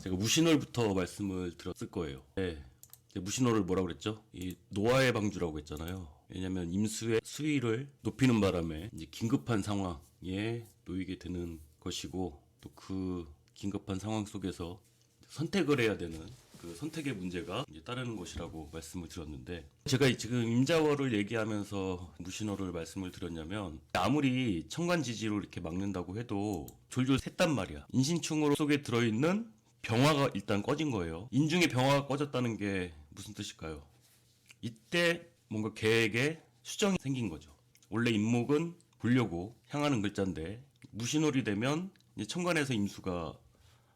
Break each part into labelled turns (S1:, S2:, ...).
S1: 제가 무신월부터 말씀을 드렸을 거예요. 네. 무신월을 뭐라고 그랬죠? 이 노아의 방주라고 했잖아요. 왜냐면 임수의 수위를 높이는 바람에 이제 긴급한 상황에 놓이게 되는 것이고, 또 그 긴급한 상황 속에서 선택을 해야 되는 그 선택의 문제가 이제 따르는 것이라고 말씀을 드렸는데, 제가 지금 임자월을 얘기하면서 무신월을 말씀을 드렸냐면, 아무리 천간지지로 이렇게 막는다고 해도 졸졸 샜단 말이야. 인신충으로 속에 들어있는 병화가 일단 꺼진 거예요. 인중의 병화가 꺼졌다는 게 무슨 뜻일까요? 이때 뭔가 계획에 수정이 생긴 거죠. 원래 임목은 보려고 향하는 글자인데, 무신월이 되면 이제 천간에서 임수가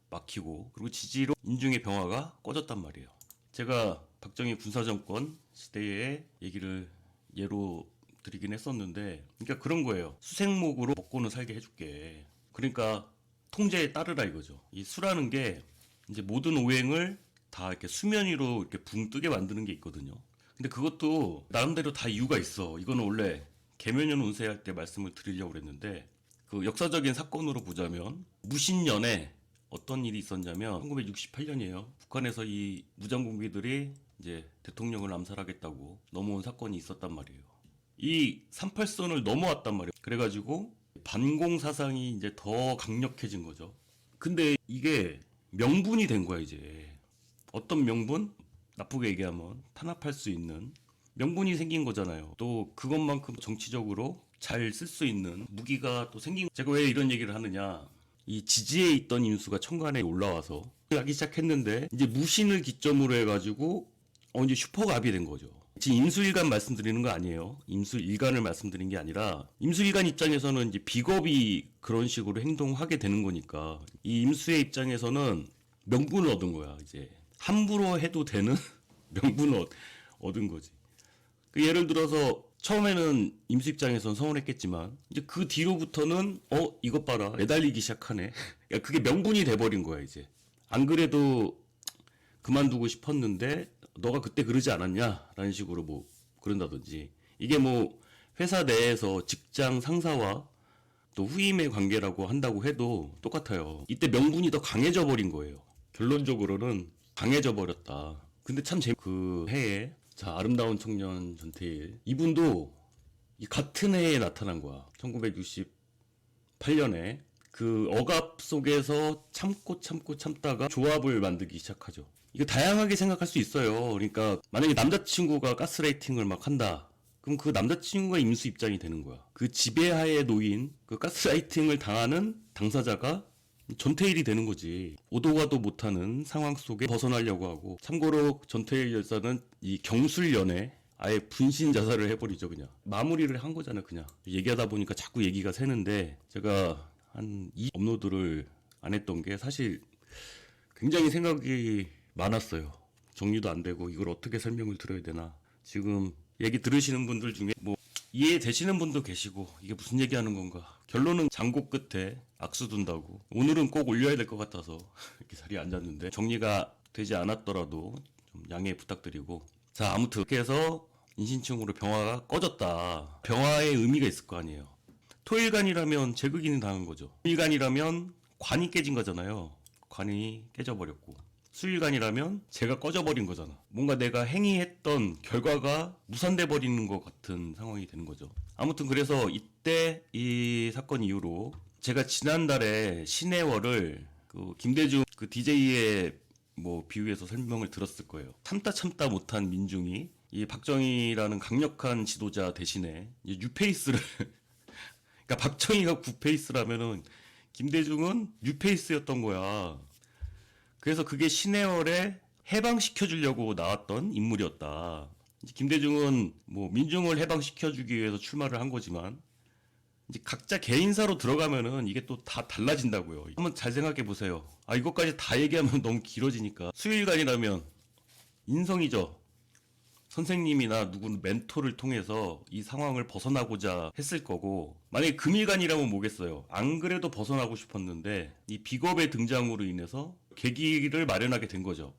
S1: 막히고, 그리고 지지로 인중의 병화가 꺼졌단 말이에요. 제가 박정희 군사정권 시대의 얘기를 예로 드리긴 했었는데, 그러니까 그런 거예요. 수생목으로 먹고는 살게 해줄게. 그러니까 통제에 따르라 이거죠. 이 수라는 게 이제 모든 오행을 다 이렇게 수면 위로 이렇게 붕 뜨게 만드는 게 있거든요. 근데 그것도 나름대로 다 이유가 있어. 이거는 원래 계면년 운세할 때 말씀을 드리려고 그랬는데, 그 역사적인 사건으로 보자면 무신년에 어떤 일이 있었냐면 1968년이에요. 북한에서 이 무장공비들이 이제 대통령을 암살하겠다고 넘어온 사건이 있었단 말이에요. 이 38선을 넘어왔단 말이에요. 그래가지고 반공 사상이 이제 더 강력해진 거죠. 근데 이게 명분이 된 거야, 이제. 어떤 명분? 나쁘게 얘기하면 탄압할 수 있는 명분이 생긴 거잖아요. 또 그것만큼 정치적으로 잘 쓸 수 있는 무기가 또 생긴. 제가 왜 이런 얘기를 하느냐, 이 지지에 있던 인수가 천간에 올라와서 하기 시작했는데, 이제 무신을 기점으로 해가지고 이제 슈퍼갑이 된 거죠. 지금 임수일간 말씀드리는 거 아니에요. 임수일간을 말씀드린 게 아니라, 임수일간 입장에서는 이제 비겁이 그런 식으로 행동하게 되는 거니까, 이 임수의 입장에서는 명분을 얻은 거야. 이제 함부로 해도 되는 명분을 얻은 거지. 그 예를 들어서 처음에는 임수 입장에서는 서운했겠지만, 이제 그 뒤로부터는 이것 봐라, 매달리기 시작하네. 야, 그게 명분이 돼버린 거야. 이제 안 그래도 그만두고 싶었는데 너가 그때 그러지 않았냐 라는 식으로 뭐 그런다든지, 이게 뭐 회사 내에서 직장 상사와 또 후임의 관계라고 한다고 해도 똑같아요. 이때 명분이 더 강해져 버린 거예요. 결론적으로는 강해져 버렸다. 근데 참 그 해에, 자, 아름다운 청년 전태일, 이분도 이 같은 해에 나타난 거야. 1968년에 그 억압 속에서 참다가 조합을 만들기 시작하죠. 이거 다양하게 생각할 수 있어요. 그러니까 만약에 남자친구가 가스라이팅을 막 한다, 그럼 그 남자친구가 임수 입장이 되는 거야. 그 지배하에 놓인 그 가스라이팅을 당하는 당사자가 전태일이 되는 거지. 오도 가도 못하는 상황 속에 벗어나려고 하고, 참고로 전태일 열사는 이 경술연에 아예 분신 자살을 해버리죠. 그냥 마무리를 한 거잖아. 그냥 얘기하다 보니까 자꾸 얘기가 새는데, 제가 한 이 업로드를 안 했던 게 사실 굉장히 생각이 많았어요. 정리도 안 되고 이걸 어떻게 설명을 드려야 되나. 지금 얘기 들으시는 분들 중에 뭐 이해되시는 분도 계시고, 이게 무슨 얘기하는 건가. 결론은 장고 끝에 악수 둔다고. 오늘은 꼭 올려야 될 것 같아서 이렇게 자리에 앉았는데, 정리가 되지 않았더라도 좀 양해 부탁드리고. 자, 아무튼 이렇게 해서 인신충으로 병화가 꺼졌다. 병화의 의미가 있을 거 아니에요. 토일간이라면 제극인이 당한 거죠. 일간이라면 관이 깨진 거잖아요. 관이 깨져버렸고, 수일간이라면 제가 꺼져버린 거잖아. 뭔가 내가 행위했던 결과가 무산돼 버리는 것 같은 상황이 되는 거죠. 아무튼 그래서 이때 이 사건 이후로 제가 지난달에 신해월을 그 김대중 그 DJ의 뭐 비유해서 설명을 들었을 거예요. 참다 못한 민중이 이 박정희라는 강력한 지도자 대신에 이제 뉴페이스를 그러니까 박정희가 구페이스라면은 김대중은 뉴페이스였던 거야. 그래서 그게 신해월에 해방시켜주려고 나왔던 인물이었다. 이제 김대중은 뭐 민중을 해방시켜주기 위해서 출마를 한 거지만, 이제 각자 개인사로 들어가면은 이게 또 다 달라진다고요. 한번 잘 생각해 보세요. 이것까지 다 얘기하면 너무 길어지니까. 수일간이라면 인성이죠. 선생님이나 누구 멘토를 통해서 이 상황을 벗어나고자 했을 거고, 만약에 금일간이라면 뭐겠어요. 안 그래도 벗어나고 싶었는데 이 비겁의 등장으로 인해서 계기를 마련하게 된 거죠.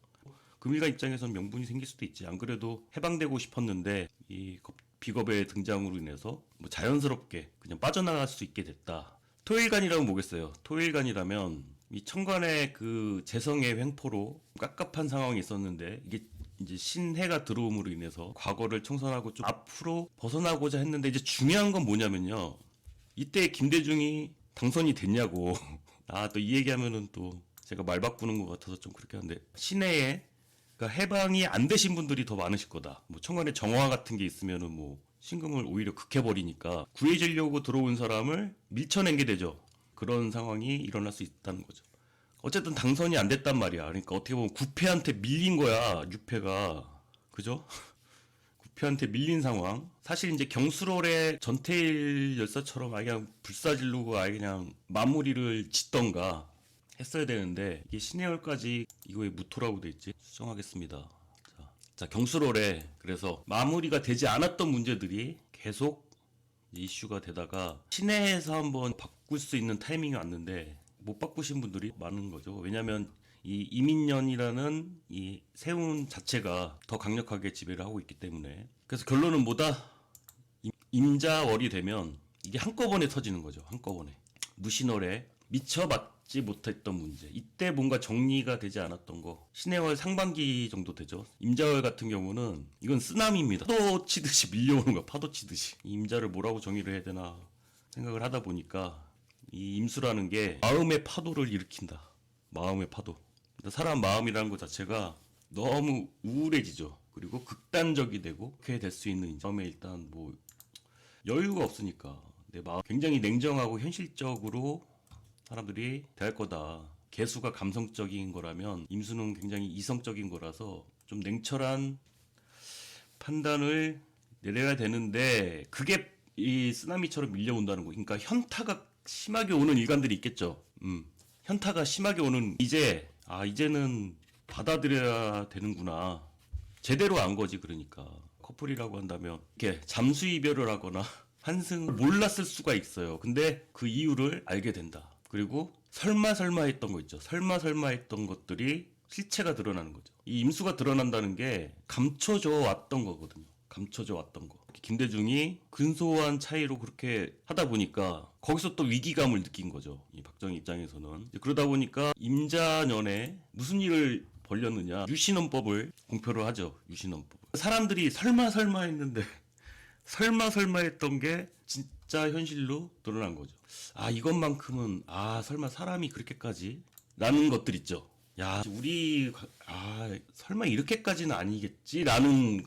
S1: 금일간 입장에서는 명분이 생길 수도 있지. 안 그래도 해방되고 싶었는데 이 비겁의 등장으로 인해서 뭐 자연스럽게 그냥 빠져나갈 수 있게 됐다. 토일간이라면 뭐겠어요. 토일간이라면 이 천간의 그 재성의 횡포로 깝깝한 상황이 있었는데 이게 이제 신해가 들어옴으로 인해서 과거를 청산하고 좀 앞으로 벗어나고자 했는데 이제 중요한 건 뭐냐면요. 이때 김대중이 당선이 됐냐고. 아, 또 이 얘기하면은 또 제가 말 바꾸는 것 같아서 좀 그렇게 하는데 신해에 그러니까 해방이 안 되신 분들이 더 많으실 거다. 뭐 천간에 정화 같은 게 있으면은 뭐 신금을 오히려 극해버리니까 구해주려고 들어온 사람을 밀쳐낸 게 되죠. 그런 상황이 일어날 수 있다는 거죠. 어쨌든 당선이 안 됐단 말이야. 그러니까 어떻게 보면 구패한테 밀린 거야. 유패가. 그죠? 구패한테 밀린 상황. 사실 이제 경술월의 전태일 열사처럼 아예 그냥 불사질르고 아예 그냥 마무리를 짓던가 했어야 되는데 이게 신해월까지 이거 왜 무토라고 돼 있지? 수정하겠습니다. 자, 경술월에 그래서 마무리가 되지 않았던 문제들이 계속 이슈가 되다가 신해에서 한번 바꿀 수 있는 타이밍이 왔는데 못 바꾸신 분들이 많은 거죠. 왜냐하면 이 이민년이라는 이 세운 자체가 더 강력하게 지배를 하고 있기 때문에 그래서 결론은 뭐다? 임자월이 되면 이게 한꺼번에 터지는 거죠. 한꺼번에 무신월에 미처 맞지 못했던 문제 이때 뭔가 정리가 되지 않았던 거 신해월 상반기 정도 되죠. 임자월 같은 경우는 이건 쓰나미입니다. 파도 치듯이 밀려오는 거야. 파도 치듯이 이 임자를 뭐라고 정의를 해야 되나 생각을 하다 보니까 이 임수라는 게 마음의 파도를 일으킨다. 마음의 파도. 사람 마음이라는 것 자체가 너무 우울해지죠. 그리고 극단적이 되고 그렇게 될 수 있는 마음에 일단 뭐 여유가 없으니까 내 마음 굉장히 냉정하고 현실적으로 사람들이 대할 거다. 개수가 감성적인 거라면 임수는 굉장히 이성적인 거라서 좀 냉철한 판단을 내려야 되는데 그게 이 쓰나미처럼 밀려온다는 거. 그러니까 현타가 심하게 오는 일관들이 있겠죠. 현타가 심하게 오는 이제는 받아들여야 되는구나. 제대로 안 거지 그러니까. 커플이라고 한다면 이렇게 잠수 이별을 하거나 한승 몰랐을 수가 있어요. 근데 그 이유를 알게 된다. 그리고 설마 했던 거 있죠. 설마 했던 것들이 실체가 드러나는 거죠. 이 임수가 드러난다는 게 감춰져 왔던 거거든요. 감춰져 왔던 거. 김대중이 근소한 차이로 그렇게 하다 보니까 거기서 또 위기감을 느낀 거죠. 이 박정희 입장에서는. 그러다 보니까 임자년에 무슨 일을 벌였느냐. 유신헌법을 공표를 하죠. 유신헌법. 사람들이 설마 했는데 설마 했던 게 진짜 현실로 드러난 거죠. 아, 이것만큼은 설마 사람이 그렇게까지 라는 것들 있죠. 야, 설마 이렇게까지는 아니겠지라는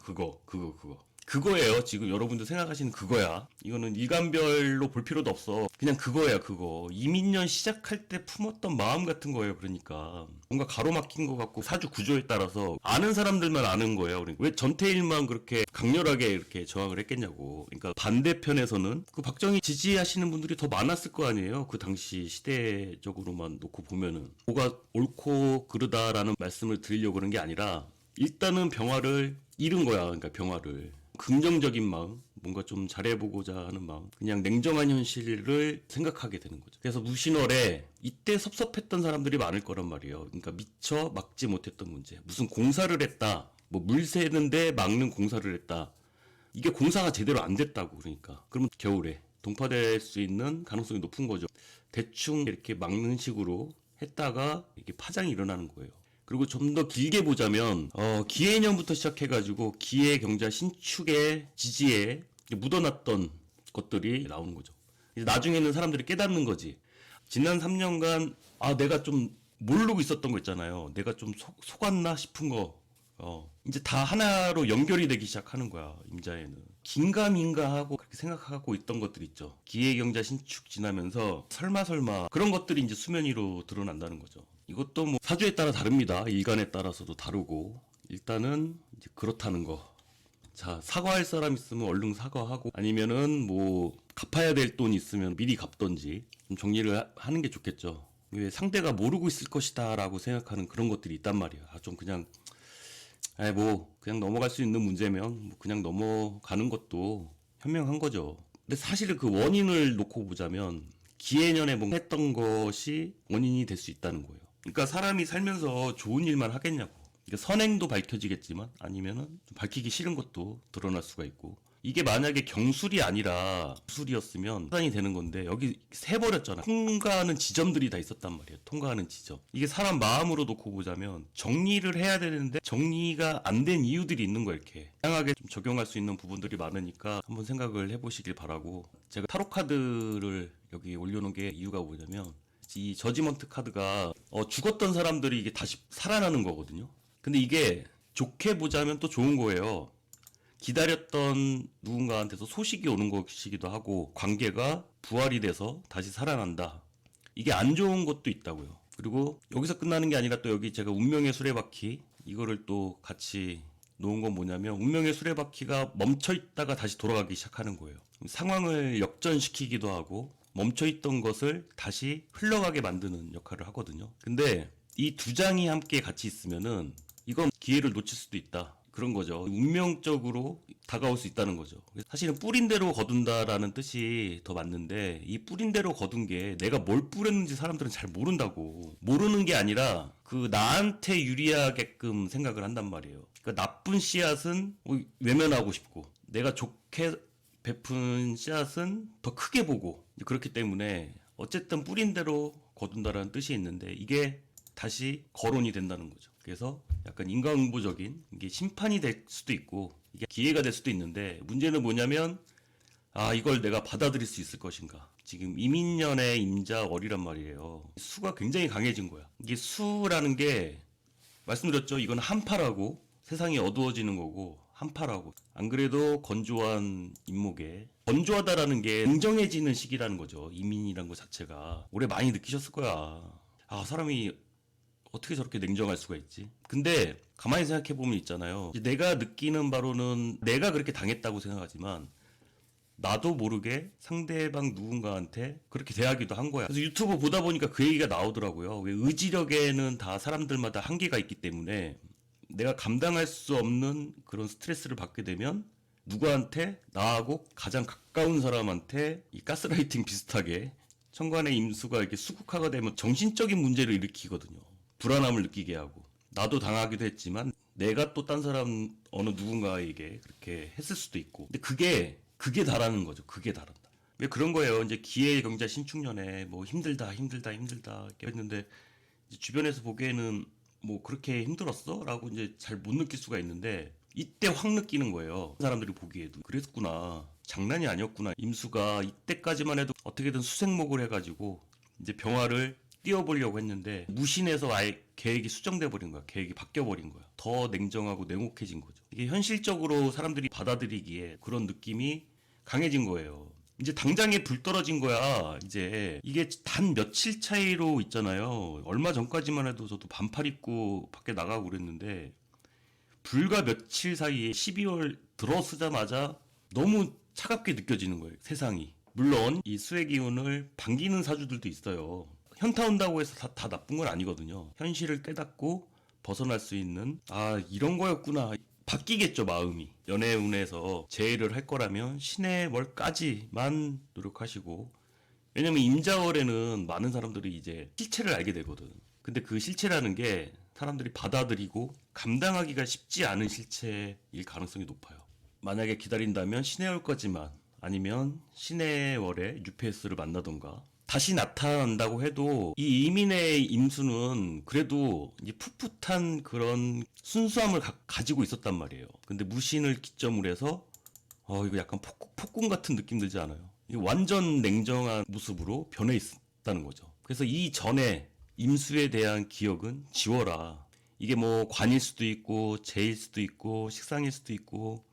S1: 그거예요. 지금 여러분들 생각하시는 그거야. 이거는 일간별로 볼 필요도 없어. 그냥 그거야, 그거. 이민년 시작할 때 품었던 마음 같은 거예요. 그러니까 뭔가 가로막힌 것 같고 사주 구조에 따라서 아는 사람들만 아는 거예요. 그러니까 왜 전태일만 그렇게 강렬하게 이렇게 저항을 했겠냐고. 그러니까 반대편에서는 그 박정희 지지하시는 분들이 더 많았을 거 아니에요. 그 당시 시대적으로만 놓고 보면은 뭐가 옳고 그르다라는 말씀을 드리려고 그런 게 아니라 일단은 병화를 잃은 거야. 그러니까 병화를. 긍정적인 마음, 뭔가 좀 잘해보고자 하는 마음, 그냥 냉정한 현실을 생각하게 되는 거죠. 그래서 무신월에 이때 섭섭했던 사람들이 많을 거란 말이에요. 그러니까 미처 막지 못했던 문제. 무슨 공사를 했다, 뭐 물 새는데 막는 공사를 했다. 이게 공사가 제대로 안 됐다고 그러니까. 그러면 겨울에 동파될 수 있는 가능성이 높은 거죠. 대충 이렇게 막는 식으로 했다가 이게 파장이 일어나는 거예요. 그리고 좀 더 길게 보자면 기해년부터 시작해가지고 기해 경자 신축의 지지에 묻어놨던 것들이 나오는 거죠. 이제 나중에는 사람들이 깨닫는 거지. 지난 3년간 내가 좀 모르고 있었던 거 있잖아요. 내가 좀 속았나 싶은 거 이제 다 하나로 연결이 되기 시작하는 거야. 임자에는 긴가민가 하고 그렇게 생각하고 있던 것들 있죠. 기해 경자 신축 지나면서 설마 그런 것들이 이제 수면 위로 드러난다는 거죠. 이것도 뭐 사주에 따라 다릅니다. 일간에 따라서도 다르고 일단은 이제 그렇다는 거. 자, 사과할 사람 있으면 얼른 사과하고 아니면은 뭐 갚아야 될 돈 있으면 미리 갚던지 좀 정리를 하는 게 좋겠죠. 왜 상대가 모르고 있을 것이다 라고 생각하는 그런 것들이 있단 말이야. 좀 그냥 그냥 넘어갈 수 있는 문제면 뭐 그냥 넘어가는 것도 현명한 거죠. 근데 사실은 그 원인을 놓고 보자면 기해년에 뭔가 했던 것이 원인이 될 수 있다는 거예요. 그러니까 사람이 살면서 좋은 일만 하겠냐고. 그러니까 선행도 밝혀지겠지만 아니면은 좀 밝히기 싫은 것도 드러날 수가 있고 이게 만약에 경술이 아니라 무술이었으면 차단이 되는 건데 여기 세버렸잖아. 통과하는 지점들이 다 있었단 말이에요. 통과하는 지점. 이게 사람 마음으로 놓고 보자면 정리를 해야 되는데 정리가 안 된 이유들이 있는 거야. 이렇게 다양하게 좀 적용할 수 있는 부분들이 많으니까 한번 생각을 해보시길 바라고, 제가 타로 카드를 여기 올려놓은 게 이유가 뭐냐면 이 저지먼트 카드가 죽었던 사람들이 이게 다시 살아나는 거거든요. 근데 이게 좋게 보자면 또 좋은 거예요. 기다렸던 누군가한테서 소식이 오는 것이기도 하고 관계가 부활이 돼서 다시 살아난다. 이게 안 좋은 것도 있다고요. 그리고 여기서 끝나는 게 아니라 또 여기 제가 운명의 수레바퀴 이거를 또 같이 놓은 건 뭐냐면 운명의 수레바퀴가 멈춰 있다가 다시 돌아가기 시작하는 거예요. 상황을 역전시키기도 하고 멈춰 있던 것을 다시 흘러가게 만드는 역할을 하거든요. 근데 이 두 장이 함께 같이 있으면은 이건 기회를 놓칠 수도 있다. 그런 거죠. 운명적으로 다가올 수 있다는 거죠. 사실은 뿌린 대로 거둔다라는 뜻이 더 맞는데 이 뿌린 대로 거둔 게 내가 뭘 뿌렸는지 사람들은 잘 모른다고. 모르는 게 아니라 그 나한테 유리하게끔 생각을 한단 말이에요. 그러니까 나쁜 씨앗은 외면하고 싶고 내가 좋게 베푼 씨앗은 더 크게 보고, 그렇기 때문에 어쨌든 뿌린 대로 거둔다라는 뜻이 있는데 이게 다시 거론이 된다는 거죠. 그래서 약간 인과응보적인 이게 심판이 될 수도 있고 이게 기회가 될 수도 있는데, 문제는 뭐냐면 이걸 내가 받아들일 수 있을 것인가. 지금 이민년의 임자 월이란 말이에요. 수가 굉장히 강해진 거야. 이게 수라는 게 말씀드렸죠. 이건 한파라고, 세상이 어두워지는 거고 한파라고. 안 그래도 건조한 인목에 건조하다라는 게 냉정해지는 시기라는 거죠. 이민이란 거 자체가 올해 많이 느끼셨을 거야. 사람이 어떻게 저렇게 냉정할 수가 있지? 근데 가만히 생각해보면 있잖아요. 내가 느끼는 바로는 내가 그렇게 당했다고 생각하지만 나도 모르게 상대방 누군가한테 그렇게 대하기도 한 거야. 그래서 유튜브 보다 보니까 그 얘기가 나오더라고요. 왜 의지력에는 다 사람들마다 한계가 있기 때문에 내가 감당할 수 없는 그런 스트레스를 받게 되면 누구한테, 나하고 가장 가까운 사람한테 이 가스라이팅 비슷하게 천간의 임수가 이렇게 수국화가 되면 정신적인 문제를 일으키거든요. 불안함을 느끼게 하고, 나도 당하기도 했지만 내가 또 딴 사람 어느 누군가에게 그렇게 했을 수도 있고. 근데 그게 다라는 거죠. 그게 다른다. 왜 그런 거예요. 이제 기해 경자 신축년에 뭐 힘들다 이렇게 했는데 주변에서 보기에는 뭐 그렇게 힘들었어? 라고 이제 잘 못 느낄 수가 있는데 이때 확 느끼는 거예요. 사람들이 보기에도 그랬구나, 장난이 아니었구나. 임수가 이때까지만 해도 어떻게든 수색목을 해가지고 이제 병화를 띄워보려고 했는데 무신해서 아예 계획이 수정돼 버린 거야. 계획이 바뀌어 버린 거야. 더 냉정하고 냉혹해진 거죠. 이게 현실적으로 사람들이 받아들이기에 그런 느낌이 강해진 거예요. 이제 당장에 불 떨어진 거야. 이제 이게 단 며칠 차이로 있잖아요. 얼마 전까지만 해도 저도 반팔 입고 밖에 나가고 그랬는데 불과 며칠 사이에 12월 들어서자마자 너무 차갑게 느껴지는 거예요. 세상이. 물론 이 수의 기운을 반기는 사주들도 있어요. 현타 온다고 해서 다 나쁜 건 아니거든요. 현실을 깨닫고 벗어날 수 있는, 이런 거였구나. 바뀌겠죠, 마음이. 연애운에서 재해를 할 거라면 신의 월까지만 노력하시고, 왜냐면 임자월에는 많은 사람들이 이제 실체를 알게 되거든. 근데 그 실체라는 게 사람들이 받아들이고 감당하기가 쉽지 않은 실체일 가능성이 높아요. 만약에 기다린다면 신의 월까지만, 아니면 신의 월에 유페스를 만나던가. 다시 나타난다고 해도 이 이민의 임수는 그래도 이제 풋풋한 그런 순수함을 가지고 있었단 말이에요. 근데 무신을 기점으로 해서 이거 약간 폭군 같은 느낌 들지 않아요? 이거 완전 냉정한 모습으로 변해 있다는 거죠. 그래서 이 전에 임수에 대한 기억은 지워라. 이게 뭐 관일 수도 있고 재일 수도 있고 식상일 수도 있고.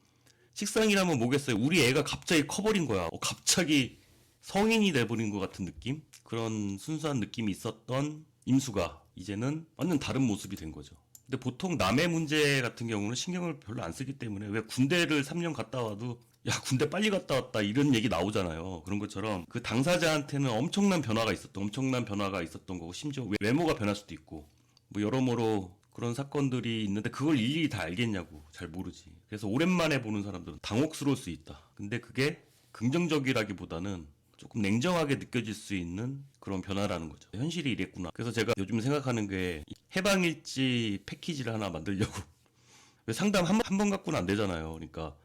S1: 식상이라면 뭐겠어요? 우리 애가 갑자기 커버린 거야. 갑자기 성인이 돼버린 것 같은 느낌? 그런 순수한 느낌이 있었던 임수가 이제는 완전 다른 모습이 된 거죠. 근데 보통 남의 문제 같은 경우는 신경을 별로 안 쓰기 때문에, 왜 군대를 3년 갔다 와도 야 군대 빨리 갔다 왔다 이런 얘기 나오잖아요. 그런 것처럼 그 당사자한테는 엄청난 변화가 있었던 거고, 심지어 외모가 변할 수도 있고 뭐 여러모로 그런 사건들이 있는데 그걸 일일이 다 알겠냐고. 잘 모르지. 그래서 오랜만에 보는 사람들은 당혹스러울 수 있다. 근데 그게 긍정적이라기보다는 조금 냉정하게 느껴질 수 있는 그런 변화라는 거죠. 현실이 이랬구나. 그래서 제가 요즘 생각하는 게 해방일지 패키지를 하나 만들려고. 상담 한 번 갖고는 안 되잖아요. 그러니까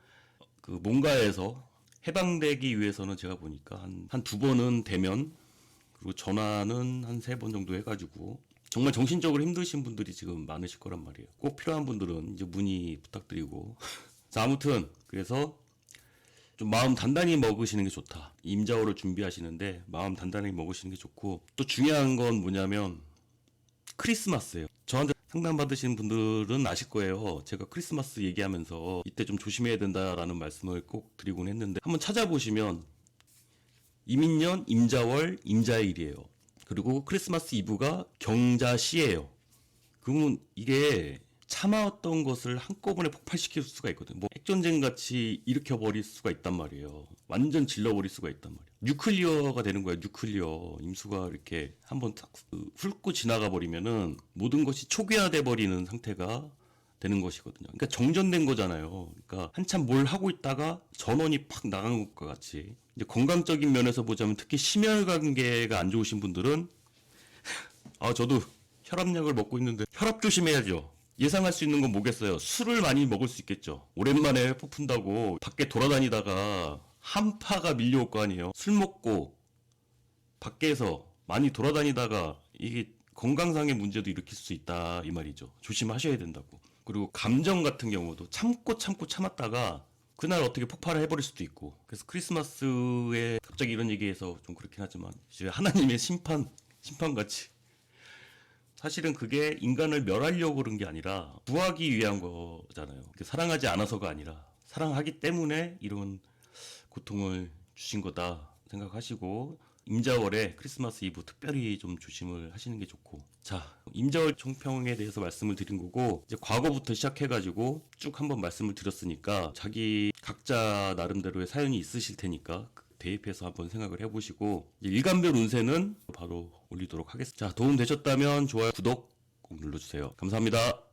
S1: 그 뭔가에서 해방되기 위해서는 제가 보니까 한 두 번은 대면, 그리고 전화는 한 세 번 정도 해가지고 정말 정신적으로 힘드신 분들이 지금 많으실 거란 말이에요. 꼭 필요한 분들은 이제 문의 부탁드리고. 자, 아무튼 그래서 좀 마음 단단히 먹으시는 게 좋다. 임자호를 준비하시는데 마음 단단히 먹으시는 게 좋고, 또 중요한 건 뭐냐면 크리스마스예요. 저한테 상담 받으시는 분들은 아실 거예요. 제가 크리스마스 얘기하면서 이때 좀 조심해야 된다라는 말씀을 꼭 드리곤 했는데, 한번 찾아보시면 이민년, 임자월, 임자일이에요. 그리고 크리스마스 이브가 경자시예요. 그러면 이게 참아왔던 것을 한꺼번에 폭발시킬 수가 있거든요. 뭐 핵전쟁 같이 일으켜버릴 수가 있단 말이에요. 완전 질러버릴 수가 있단 말이에요. 뉴클리어가 되는 거예요. 뉴클리어. 임수가 이렇게 한번 딱 훑고 지나가 버리면은 모든 것이 초기화돼 버리는 상태가 되는 것이거든요. 그러니까 정전된 거잖아요. 그러니까 한참 뭘 하고 있다가 전원이 팍 나간 것과 같이, 이제 건강적인 면에서 보자면 특히 심혈관계가 안 좋으신 분들은 저도 혈압약을 먹고 있는데 혈압 조심해야죠. 예상할 수 있는 건 뭐겠어요? 술을 많이 먹을 수 있겠죠. 오랜만에 회포 푼다고 밖에 돌아다니다가 한파가 밀려올 거 아니에요. 술 먹고 밖에서 많이 돌아다니다가 이게 건강상의 문제도 일으킬 수 있다 이 말이죠. 조심하셔야 된다고. 그리고 감정 같은 경우도 참고 참았다가 그날 어떻게 폭발을 해버릴 수도 있고. 그래서 크리스마스에 갑자기 이런 얘기해서 좀 그렇긴 하지만 이제 하나님의 심판같이, 사실은 그게 인간을 멸하려고 그런 게 아니라 구하기 위한 거잖아요. 사랑하지 않아서가 아니라 사랑하기 때문에 이런 고통을 주신 거다 생각하시고, 임자월에 크리스마스 이브 특별히 좀 조심을 하시는 게 좋고. 자, 임자월 총평에 대해서 말씀을 드린 거고, 이제 과거부터 시작해가지고 쭉 한번 말씀을 드렸으니까 자기 각자 나름대로의 사연이 있으실 테니까 대입해서 한번 생각을 해보시고, 이제 일간별 운세는 바로 올리도록 하겠습니다. 자, 도움 되셨다면 좋아요, 구독 꼭 눌러주세요. 감사합니다.